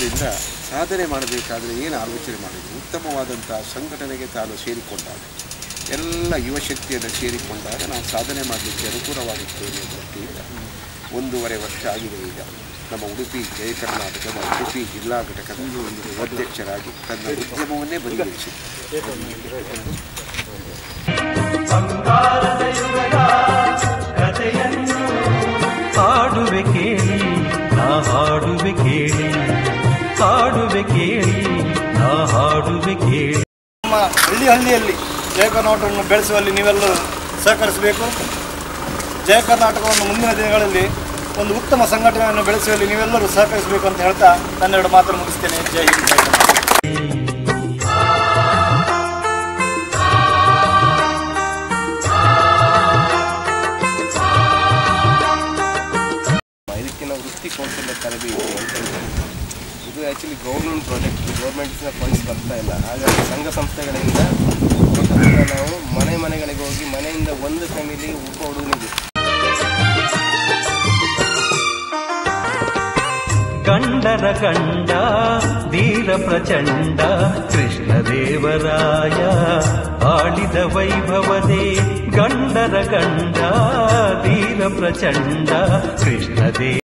ಆದ್ದರಿಂದ ಸಾಧನೆ ಮಾಡಬೇಕಾದರೆ ಏನು ಆಲೋಚನೆ ಮಾಡಿದ್ರು, ಉತ್ತಮವಾದಂಥ ಸಂಘಟನೆಗೆ ತಾನು ಸೇರಿಕೊಂಡಾಗ, ಎಲ್ಲ ಯುವಶಕ್ತಿಯನ್ನು ಸೇರಿಕೊಂಡಾಗ ನಾವು ಸಾಧನೆ ಮಾಡಲಿಕ್ಕೆ ಅನುಕೂಲವಾಗುತ್ತೇವೆ ಎಂಬ ದೃಷ್ಟಿಯಿಂದ 1.5 ವರ್ಷ ಆಗಿದೆ. ಈಗ ನಮ್ಮ ಉಡುಪಿ ಜಯ ಕರ್ನಾಟಕದ ಉಡುಪಿ ಜಿಲ್ಲಾ ಘಟಕದ ಅಧ್ಯಕ್ಷರಾಗಿ ತನ್ನ ಉದ್ಯಮವನ್ನೇ ಬದಿಗಿರಿಸಿದೆ. ಹಾಡುವೆ ಕೇಳಿ ನಾ ಹಾಡುವೆ ಕೇಳಿ, ಹಾಡುವೆ ಕೇಳಿ ನಾ ಹಾಡುವೆ ಕೇಳಿ. ನಮ್ಮ ಹಳ್ಳಿಯಲ್ಲಿ ಜಯ ಕರ್ನಾಟಕವನ್ನು ಬೆಳೆಸುವಲ್ಲಿ ನೀವೆಲ್ಲರೂ ಸಹಕರಿಸಬೇಕು. ಜಯ ಕರ್ನಾಟಕವನ್ನು ಮುಂದಿನ ದಿನಗಳಲ್ಲಿ ಒಂದು ಉತ್ತಮ ಸಂಘಟನೆಯನ್ನು ಬೆಳೆಸುವಲ್ಲಿ ನೀವೆಲ್ಲರೂ ಸಹಕರಿಸಬೇಕು ಅಂತ ಹೇಳ್ತಾ ನನ್ನೆರಡು ಮಾತನ್ನು ಮುಗಿಸ್ತೇನೆ. ಜೈ ಹಿಂದ್, ಜೈ ಕರ್ನಾಟಕ. ಇದಕ್ಕಿಂತ ವೃತ್ತಿ ಕೌಶಲ್ಯ ತರಬೇತಿ ಅಂತಂದರೆ ಇದು ಆ್ಯಕ್ಚುಲಿ ಗೌರ್ಮೆಂಟ್ ಪ್ರಾಜೆಕ್ಟ್, ಗೌರ್ಮೆಂಟ್ನ ಫಂಡ್ಸ್ ಬರ್ತಾ ಇಲ್ಲ. ಹಾಗಾಗಿ ಸಂಘ ಸಂಸ್ಥೆಗಳಿಂದ ನಾವು ಮನೆಗಳಿಗೆ ಹೋಗಿ ಮನೆಯಿಂದ ಒಂದು ಫ್ಯಾಮಿಲಿಗೆ ಒಬ್ಬ ಹುಡುಗನಿಗೆ ಗಂಡರ ಗಂಡ ಧೀರ ಪ್ರಚಂಡ ಕೃಷ್ಣದೇವರಾಯ ಆಳಿದ ವೈಭವದೇ. ಗಂಡರ ಗಂಡ ಧೀರ ಪ್ರಚಂಡ ಕೃಷ್ಣದೇವ